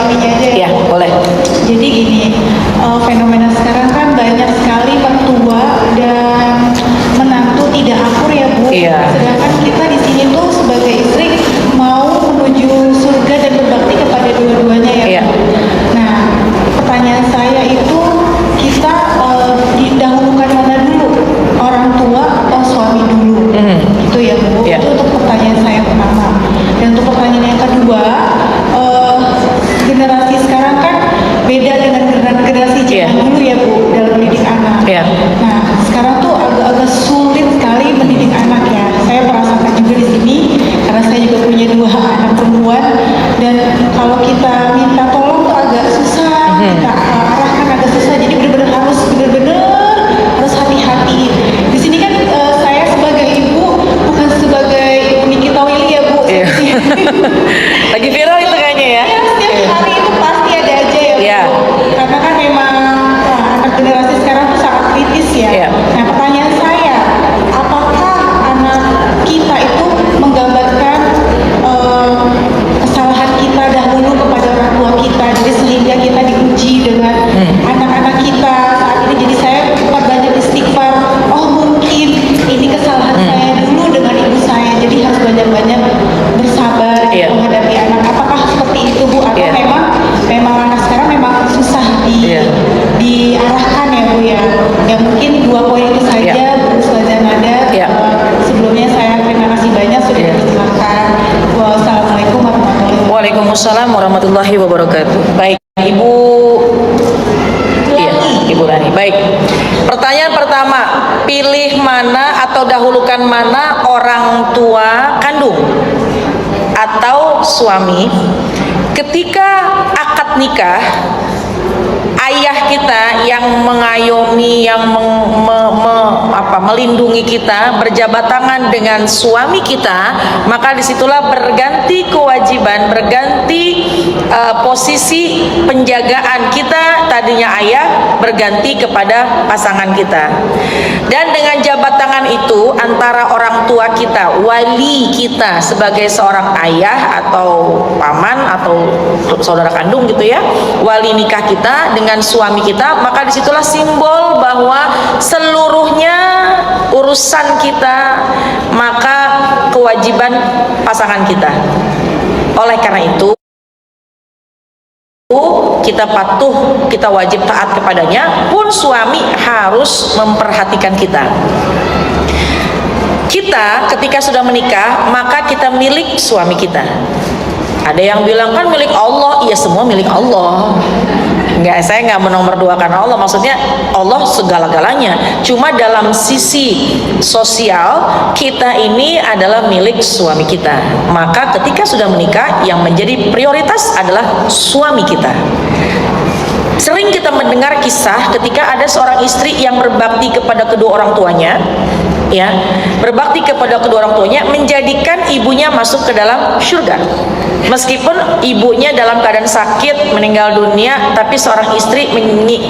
Ininya aja ya. Iya, boleh. Jadi gini, fenomena sekarang kan banyak sekali mertua dan menantu tidak akur ya Bu. Iya. Sedangkan kita di sini tuh sebagai istri mau menuju surga dan berbakti kepada dua-duanya ya. Iya. Nah, pertanyaan saya itu kita didahulukan mana dulu, orang tua atau suami dulu? Itu ya Bu. Iya. Itu untuk pertanyaan saya pertama. Dan untuk pertanyaan yang kedua, generasi sekarang kan beda dengan generasi zaman dulu ya Bu dalam mendidik anak. Iya. Nah, sekarang tuh agak-agak sulit sekali mendidik anak ya. Saya merasakan juga di sini karena saya juga punya 2 anak perempuan dan kalau kita minta tolong tuh agak susah, kita arahkan agak susah. Jadi benar-benar harus hati-hati. Di sini kan saya sebagai ibu bukan sebagai ibu Nikita Willy ya Bu. Iya. Lagi viral itu kayaknya ya. Setiap hari itu pasti ada aja ya Bu. Iya. Karena kan memang anak generasi sekarang tuh sangat kritis ya. Iya. Nah, pertanyaan saya, apakah anak kita itu menggambarkan kesalahan kita dahulu kepada orang tua kita, jadi sehingga kita diuji dengan anak-anak kita saat ini. Jadi saya banyak istighfar. Oh mungkin ini kesalahan saya dulu dengan ibu saya, jadi harus banyak-banyak bersabar Iya. menghadapi anak. Apakah seperti itu Bu? Atau Iya. memang anak sekarang memang susah Iya. diarahkan ya Bu ya? Ya mungkin 2 poin itu saja Iya. Bu Ustazah Nada. Iya. Sebelumnya saya terima kasih banyak sudah Iya. dipersilakan. Wassalamualaikum warahmatullahi wabarakatuh. Waalaikumsalam warahmatullahi wabarakatuh. Baik, Ibu. Iya, Ibu Rani. Baik. Pertanyaan pertama, pilih mana atau dahulukan mana, orang tua kandung atau suami ketika akad nikah? Ayah kita yang mengayomi, yang melindungi kita, berjabat tangan dengan suami kita, maka disitulah berganti kewajiban, berganti posisi penjagaan kita. Tadinya ayah berganti kepada pasangan kita, dan dengan jabat tangan itu antara orang tua kita, wali kita sebagai seorang ayah atau paman atau saudara kandung gitu ya, wali nikah kita dengan suami kita, maka disitulah simbol bahwa seluruhnya urusan kita, maka kewajiban pasangan kita. Oleh karena itu kita patuh, kita wajib taat kepadanya, pun suami harus memperhatikan kita. Kita ketika sudah menikah, maka kita milik suami kita. Ada yang bilang kan milik Allah, iya semua milik Allah. Enggak, saya nggak menomorduakan Allah, maksudnya Allah segala-galanya. Cuma dalam sisi sosial kita ini adalah milik suami kita. Maka ketika sudah menikah, yang menjadi prioritas adalah suami kita. Sering kita mendengar kisah ketika ada seorang istri yang berbakti kepada kedua orang tuanya, ya, berbakti kepada kedua orang tuanya menjadikan ibunya masuk ke dalam surga. Meskipun ibunya dalam keadaan sakit meninggal dunia, tapi seorang istri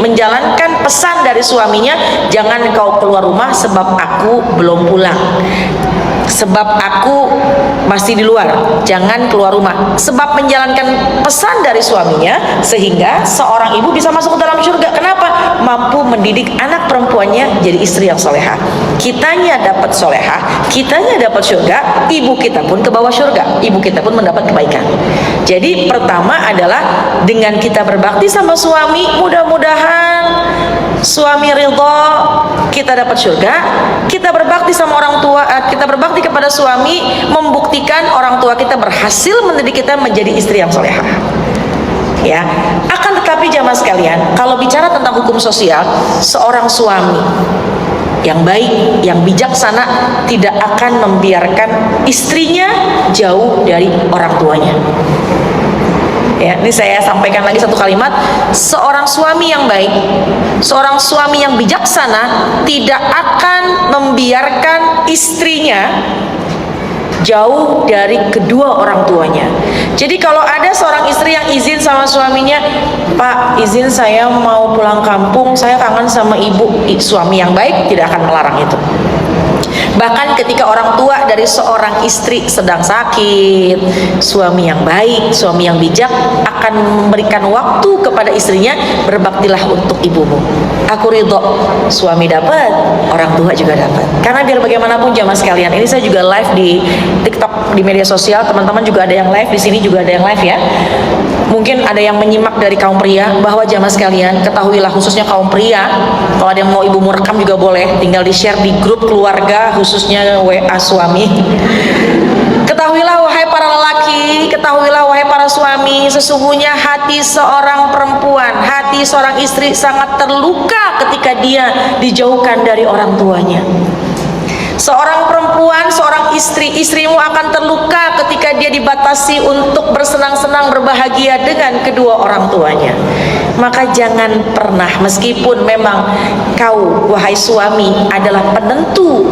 menjalankan pesan dari suaminya, jangan kau keluar rumah sebab aku belum pulang, sebab aku masih di luar, jangan keluar rumah. Sebab menjalankan pesan dari suaminya, sehingga seorang ibu bisa masuk ke dalam surga. Kenapa? Mampu mendidik anak perempuannya jadi istri yang solehah. Kitanya dapat solehah, kitanya dapat surga, ibu kita pun ke bawah surga, ibu kita pun mendapat kebaikan. Jadi pertama adalah dengan kita berbakti sama suami, mudah-mudahan suami ridho, kita dapat surga. Kita berbakti sama orang tua, kita berbakti kepada suami, membuktikan orang tua kita berhasil mendidik kita menjadi istri yang solehah. Ya, akan tetapi jamaah sekalian, kalau bicara tentang hukum sosial, seorang suami yang baik, yang bijaksana tidak akan membiarkan istrinya jauh dari orang tuanya. Ya, ini saya sampaikan lagi satu kalimat, seorang suami yang baik, seorang suami yang bijaksana tidak akan membiarkan istrinya jauh dari kedua orang tuanya. Jadi kalau ada seorang istri yang izin sama suaminya, Pak, izin saya mau pulang kampung, saya kangen sama ibu, suami yang baik tidak akan melarang itu. Bahkan ketika orang tua dari seorang istri sedang sakit, suami yang baik, suami yang bijak akan memberikan waktu kepada istrinya, berbaktilah untuk ibumu. Aku ridho, suami dapat, orang tua juga dapat. Karena biar bagaimanapun jamaah sekalian, ini saya juga live di TikTok, di media sosial, teman-teman juga ada yang live di sini, juga ada yang live ya. Mungkin ada yang menyimak dari kaum pria, bahwa jamaah sekalian ketahuilah, khususnya kaum pria, kalau ada yang mau ibumu rekam juga boleh, tinggal di share di grup keluarga, khususnya WA suami. Ketahuilah wahai para lelaki, ketahuilah wahai para suami, sesungguhnya hati seorang perempuan, hati seorang istri sangat terluka ketika dia dijauhkan dari orang tuanya. Seorang perempuan, seorang istri, istrimu akan terluka ketika dia dibatasi untuk bersenang-senang, berbahagia dengan kedua orang tuanya. Maka jangan pernah, meskipun memang kau wahai suami adalah penentu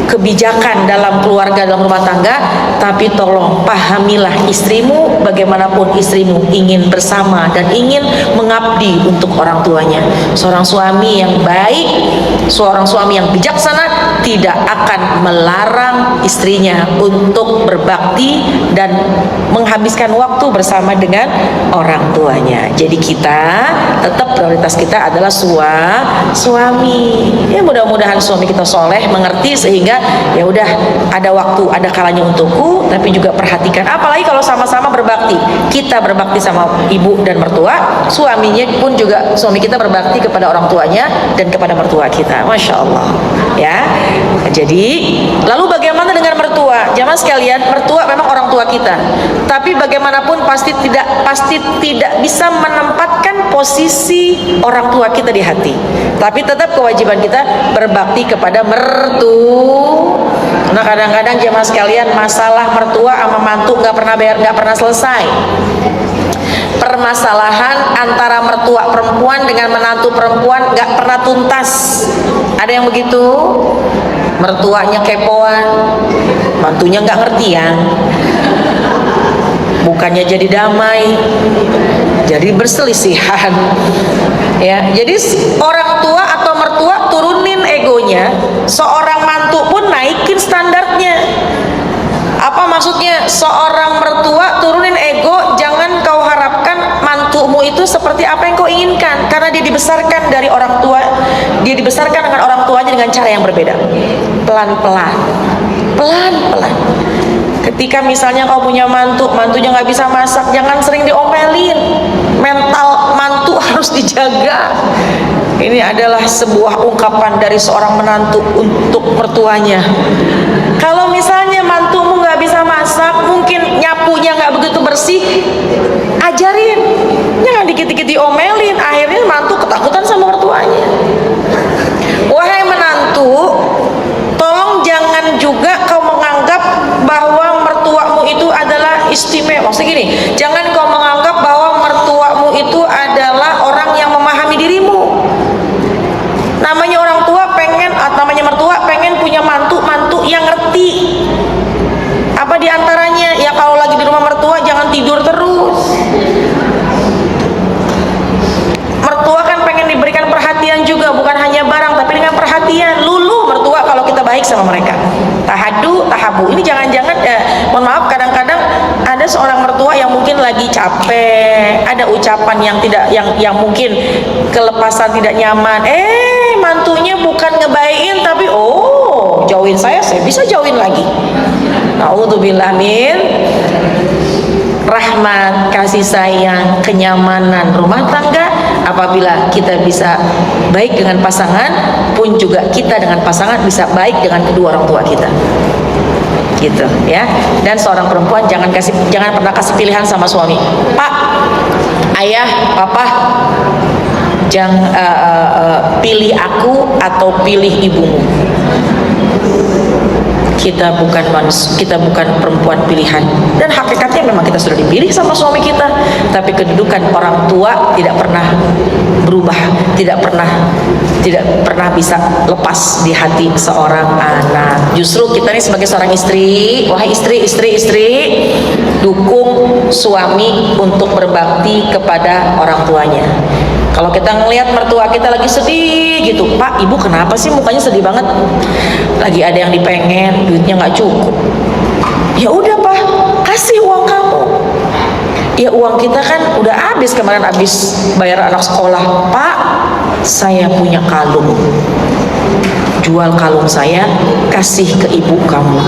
kebijakan dalam keluarga, dalam rumah tangga, tapi tolong pahamilah istrimu, bagaimanapun istrimu ingin bersama dan ingin mengabdi untuk orang tuanya. Seorang suami yang baik, seorang suami yang bijaksana tidak akan melarang istrinya untuk berbakti dan menghabiskan waktu bersama dengan orang tuanya. Jadi kita tetap prioritas kita adalah suami. Ya, mudah-mudahan suami kita soleh, mengerti, sehingga ya udah, ada waktu, ada kalanya untukku, tapi juga perhatikan. Apalagi kalau sama-sama berbakti, kita berbakti sama ibu dan mertua, suaminya pun juga, suami kita berbakti kepada orang tuanya dan kepada mertua kita. Masya Allah ya. Jadi lalu bagaimana dengan mertua? Jamaah sekalian, mertua memang orang tua kita, tapi bagaimanapun pasti tidak bisa menempatkan posisi orang tua kita di hati. Tapi tetap kewajiban kita berbakti kepada mertua. Karena kadang-kadang jamaah sekalian, masalah mertua sama mantu nggak pernah selesai. Permasalahan antara mertua perempuan dengan menantu perempuan nggak pernah tuntas. Ada yang begitu, mertuanya kepoan, mantunya nggak ngertian, bukannya jadi damai, jadi berselisihan. Ya, jadi orang tua atau mertua turunin egonya, seorang mantu pun naikin standarnya. Apa maksudnya? Seorang mertua turunin ego, jangan kau harapkan mantumu itu seperti apa yang kau inginkan, karena dia dibesarkan dari orang tua, dia dibesarkan dengan orang tuanya dengan cara yang berbeda. Pelan-pelan. Ketika misalnya kau punya mantunya nggak bisa masak, jangan sering diomelin. Mental mantu harus dijaga. Ini adalah sebuah ungkapan dari seorang menantu untuk mertuanya. Kalau misalnya mantumu nggak bisa masak, mungkin nyapunya nggak begitu bersih, ajarin. Jangan dikit-dikit diomelin, akhirnya mantu ketakutan sama mertuanya. Wahai menantu, tolong jangan juga kau menganggap bahwa mertuamu itu adalah istimewa. Maksudnya gini, jangan kau menganggap bahwa mertuamu itu adalah orang yang memahami dirimu. Namanya orang tua pengen, namanya mertua pengen punya mantu terus. Mertua kan pengen diberikan perhatian juga, bukan hanya barang tapi dengan perhatian. Lulu mertua kalau kita baik sama mereka. Tahadu, tahabu. Ini jangan-jangan mohon maaf, kadang-kadang ada seorang mertua yang mungkin lagi capek, ada ucapan yang tidak yang mungkin kelepasan tidak nyaman. Mantunya bukan ngebaikin tapi jauhin saya bisa jauhin lagi. Na'udzubillah min. Rahmat, kasih sayang, kenyamanan rumah tangga apabila kita bisa baik dengan pasangan, pun juga kita dengan pasangan bisa baik dengan kedua orang tua kita, gitu ya. Dan seorang perempuan jangan pernah kasih pilihan sama suami, Pak, ayah, papa, jangan pilih aku atau pilih ibumu. Kita bukan perempuan pilihan, dan hakikatnya memang kita sudah dipilih sama suami kita, tapi kedudukan orang tua tidak pernah berubah, tidak pernah bisa lepas di hati seorang anak. Justru kita ini sebagai seorang istri, wahai istri, dukung suami untuk berbakti kepada orang tuanya. Kalau kita ngelihat mertua kita lagi sedih gitu, Pak, ibu kenapa sih mukanya sedih banget? Lagi ada yang dipengen, duitnya nggak cukup. Ya udah Pak, kasih uang kamu. Ya uang kita kan udah habis kemarin, habis bayar anak sekolah. Pak, saya punya kalung. Jual kalung saya, kasih ke ibu kamu.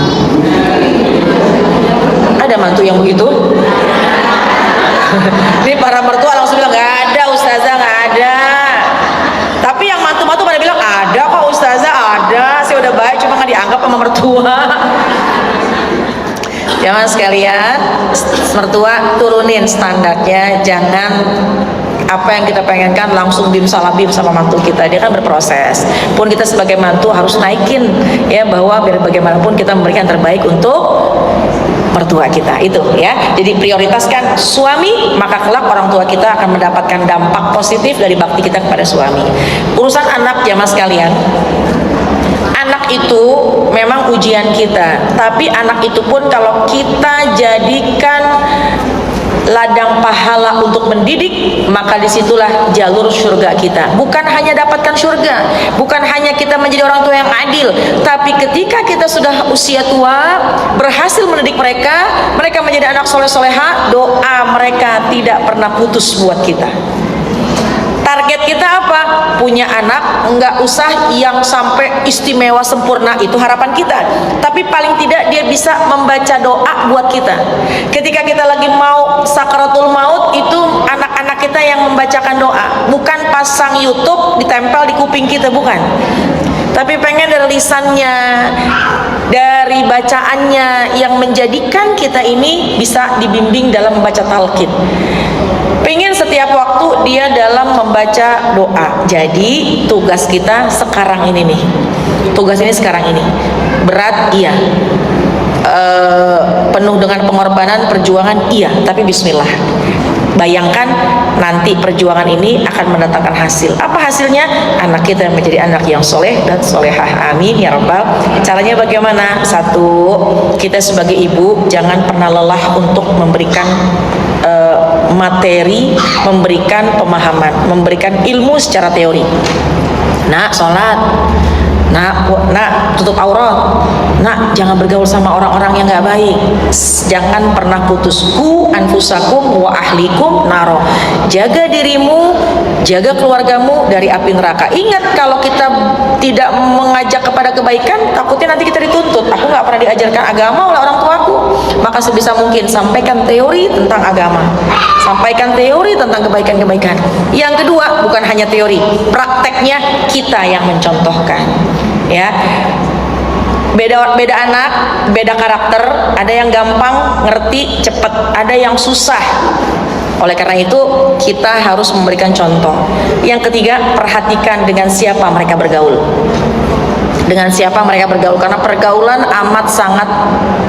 Ada mantu yang begitu? Ini para mertua langsung bilang, nggak ada ustazah, nggak ada. Tapi yang mantu-mantu pada bilang, ada kok ustazah, ada. Saya udah baik, cuma nggak dianggap sama mertua. Jangan sekalian, mertua turunin standarnya. Jangan apa yang kita pengenkan langsung bim salabim sama mantu kita. Dia kan berproses. Pun kita sebagai mantu harus naikin ya, bahwa biar bagaimanapun kita memberikan terbaik untuk mertua kita itu ya. Jadi prioritaskan suami, maka kelak orang tua kita akan mendapatkan dampak positif dari bakti kita kepada suami. Urusan anak ya mas kalian, anak itu memang ujian kita, tapi anak itu pun kalau kita jadikan ladang pahala untuk mendidik, maka disitulah jalur surga kita. Bukan hanya dapatkan surga, bukan hanya kita menjadi orang tua yang adil, tapi ketika kita sudah usia tua, berhasil mendidik mereka, mereka menjadi anak soleh-soleha, doa mereka tidak pernah putus buat kita. Target kita apa? Punya anak, nggak usah yang sampai istimewa sempurna, itu harapan kita. Tapi paling tidak dia bisa membaca doa buat kita. Ketika kita lagi mau sakaratul maut, itu anak-anak kita yang membacakan doa. Bukan pasang YouTube ditempel di kuping kita, bukan. Tapi pengen dari lisannya, dari bacaannya yang menjadikan kita ini bisa dibimbing dalam membaca talqin. Pengen setiap waktu dia dalam membaca doa. Jadi tugas kita sekarang ini nih, tugas ini sekarang ini berat, iya, penuh dengan pengorbanan, perjuangan, iya, tapi bismillah. Bayangkan nanti perjuangan ini akan mendatangkan hasil. Apa hasilnya? Anak kita menjadi anak yang soleh dan solehah. Amin ya rabbal. Caranya bagaimana? Satu, kita sebagai ibu jangan pernah lelah untuk memberikan materi, memberikan pemahaman, memberikan ilmu secara teori. Nak, sholat. Nak, tutup aurat. Nak, jangan bergaul sama orang-orang yang nggak baik. Jangan pernah putus. Ku anfusakum wa ahlikum naro. Jaga dirimu, jaga keluargamu dari api neraka. Ingat, kalau kita tidak mengajak kepada kebaikan, takutnya nanti kita dituntut. Aku nggak pernah diajarkan agama oleh orang tuaku. Maka sebisa mungkin sampaikan teori tentang agama, sampaikan teori tentang kebaikan-kebaikan. Yang kedua, bukan hanya teori, prakteknya kita yang mencontohkan. Ya, beda anak, beda karakter. Ada yang gampang ngerti cepet, ada yang susah. Oleh karena itu kita harus memberikan contoh. Yang ketiga, perhatikan dengan siapa mereka bergaul. Dengan siapa mereka bergaul, karena pergaulan amat sangat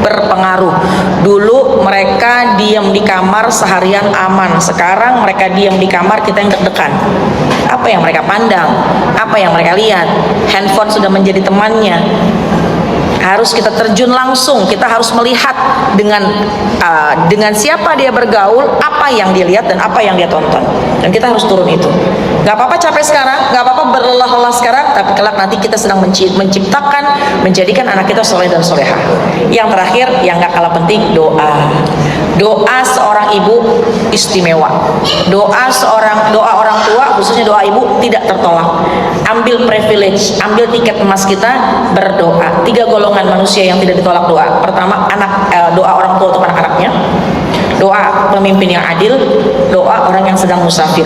berpengaruh. Dulu mereka diam di kamar seharian aman, sekarang mereka diam di kamar kita yang deg-degan. Apa yang mereka pandang, apa yang mereka lihat, handphone sudah menjadi temannya. harus kita terjun langsung, kita harus melihat dengan siapa dia bergaul, apa yang dia lihat dan apa yang dia tonton, dan kita harus turun itu. Gak apa-apa capek sekarang, gak apa-apa berlelah-lelah sekarang, tapi kelak nanti kita sedang menciptakan, menjadikan anak kita soleh dan solehah. Yang terakhir, yang gak kalah penting, doa. Doa seorang ibu istimewa. Doa orang tua, khususnya doa ibu, tidak tertolak. Ambil privilege, ambil tiket emas kita, berdoa. 3 golongan manusia yang tidak ditolak doa. Pertama, doa orang tua untuk anak-anaknya, doa pemimpin yang adil, doa orang yang sedang musafir.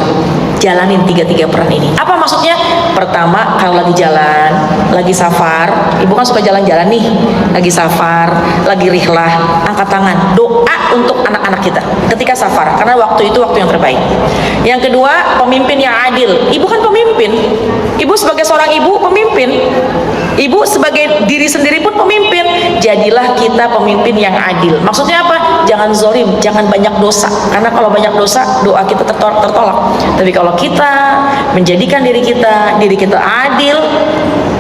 Jalanin 3 peran ini. Apa maksudnya? Pertama, kalau lagi jalan, lagi safar, ibu kan suka jalan-jalan nih, lagi safar, lagi rihlah, angkat tangan, doa untuk anak-anak kita ketika safar, karena waktu itu waktu yang terbaik. Yang kedua, pemimpin yang adil. Ibu kan pemimpin, ibu sebagai seorang ibu pemimpin, ibu sebagai diri sendiri pun pemimpin. Jadilah kita pemimpin yang adil. Maksudnya apa? Jangan zolim, jangan banyak dosa, karena kalau banyak dosa, doa kita tertolak. Tapi kalau kita menjadikan diri kita adil,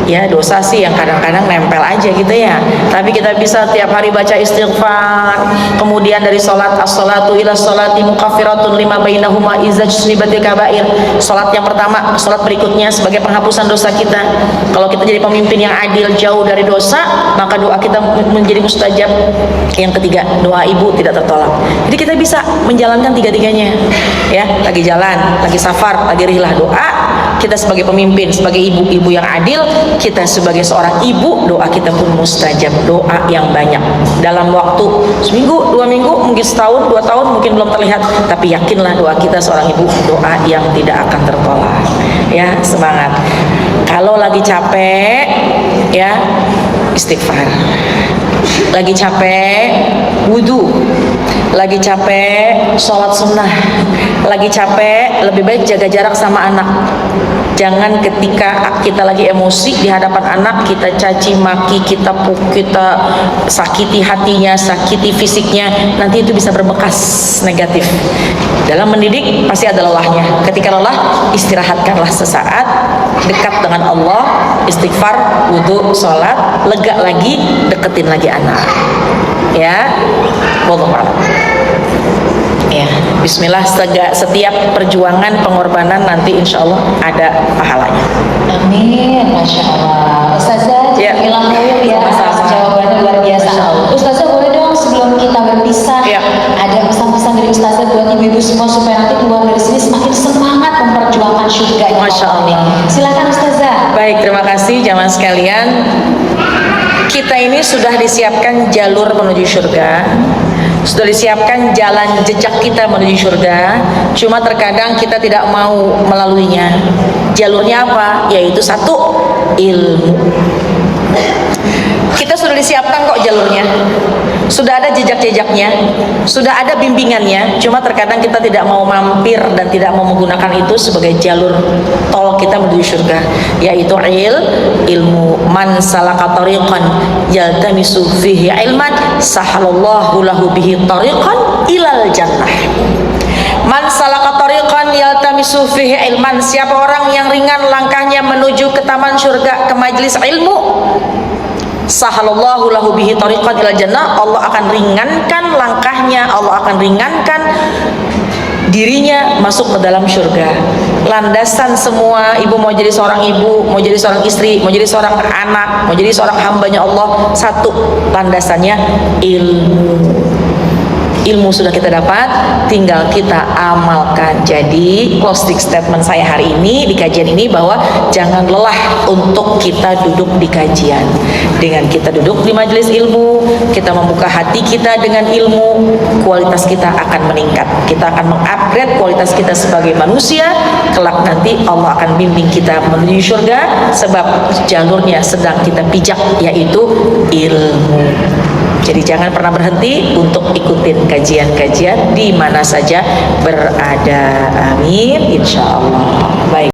ya dosa sih yang kadang-kadang nempel aja gitu ya, tapi kita bisa tiap hari baca istighfar, kemudian dari sholat, as-sholatu ila sholati mukaffiratun lima bainahuma idza jtunibatil kabair. Sholat yang pertama, sholat berikutnya sebagai penghapusan dosa kita. Kalau kita jadi pemimpin yang adil, jauh dari dosa, maka doa kita menjadi mustajab. Yang ketiga, doa ibu tidak tertolak. Jadi kita bisa menjalankan 3-tiganya, ya, lagi jalan, lagi safar, lagi rihlah, doa. Kita sebagai pemimpin, sebagai ibu yang adil, kita sebagai seorang ibu, doa kita pun mustajab. Doa yang banyak dalam waktu seminggu, 2 minggu, mungkin setahun, 2 tahun, mungkin belum terlihat, tapi yakinlah doa kita seorang ibu, doa yang tidak akan tertolak. Ya, semangat. Kalau lagi capek, ya, istighfar. Lagi capek, wudu. Lagi capek, sholat sunnah. Lagi capek, lebih baik jaga jarak sama anak. Jangan ketika kita lagi emosi di hadapan anak, kita caci maki, kita sakiti hatinya, sakiti fisiknya, nanti itu bisa berbekas negatif. Dalam mendidik pasti ada lelahnya. Ketika lelah, istirahatkanlah sesaat, dekat dengan Allah, istighfar, wudu, sholat, lega lagi, deketin lagi anak. Ya, wallahu a'lam. Ya, bismillah, setiap perjuangan, pengorbanan nanti insya Allah ada pahalanya. Amin, Masya Allah. Ustazah, Ya. Ilang Moyo ya, Sama-sama. jawabannya luar biasa. Masya Allah. Ustazah boleh dong sebelum kita berpisah, Ya. ada pesan-pesan dari Ustazah buat ibu-ibu semua supaya nanti keluar dari sini semakin semangat memperjuangkan surga. Masya Allah. Silakan Ustazah. Baik, terima kasih jamaah sekalian. Kita ini sudah disiapkan jalur menuju surga, sudah disiapkan jalan jejak kita menuju surga. Cuma terkadang kita tidak mau melaluinya. Jalurnya apa? Yaitu 1, ilmu. Kita sudah disiapkan kok jalurnya, sudah ada jejak-jejaknya, sudah ada bimbingannya. Cuma terkadang kita tidak mau mampir dan tidak mau menggunakan itu sebagai jalur tol kita menuju surga, yaitu ilmu. Man salaka tariqan yaltamisu fihi ilman sahalallahu lahu bihi tariqan ilal jannah. Man salaka tariqan yaltamisu fihi ilman, siapa orang yang ringan langkahnya menuju ke taman surga, ke majelis ilmu, sahalallahu lahu bihi tariqan ilal jannah, Allah akan ringankan langkahnya, Allah akan ringankan dirinya masuk ke dalam surga. Landasan semua ibu mau jadi seorang ibu, mau jadi seorang istri, mau jadi seorang anak, mau jadi seorang hambanya Allah, 1 landasannya ilmu. Ilmu sudah kita dapat, tinggal kita amalkan. Jadi closing statement saya hari ini di kajian ini bahwa jangan lelah untuk kita duduk di kajian. Dengan kita duduk di majelis ilmu, kita membuka hati kita dengan ilmu, kualitas kita akan meningkat. Kita akan mengupgrade kualitas kita sebagai manusia. Kelak nanti Allah akan bimbing kita menuju surga, sebab jalurnya sedang kita pijak, yaitu ilmu. Jadi jangan pernah berhenti untuk ikutin kajian-kajian di mana saja berada. Amin, insya Allah. Baik.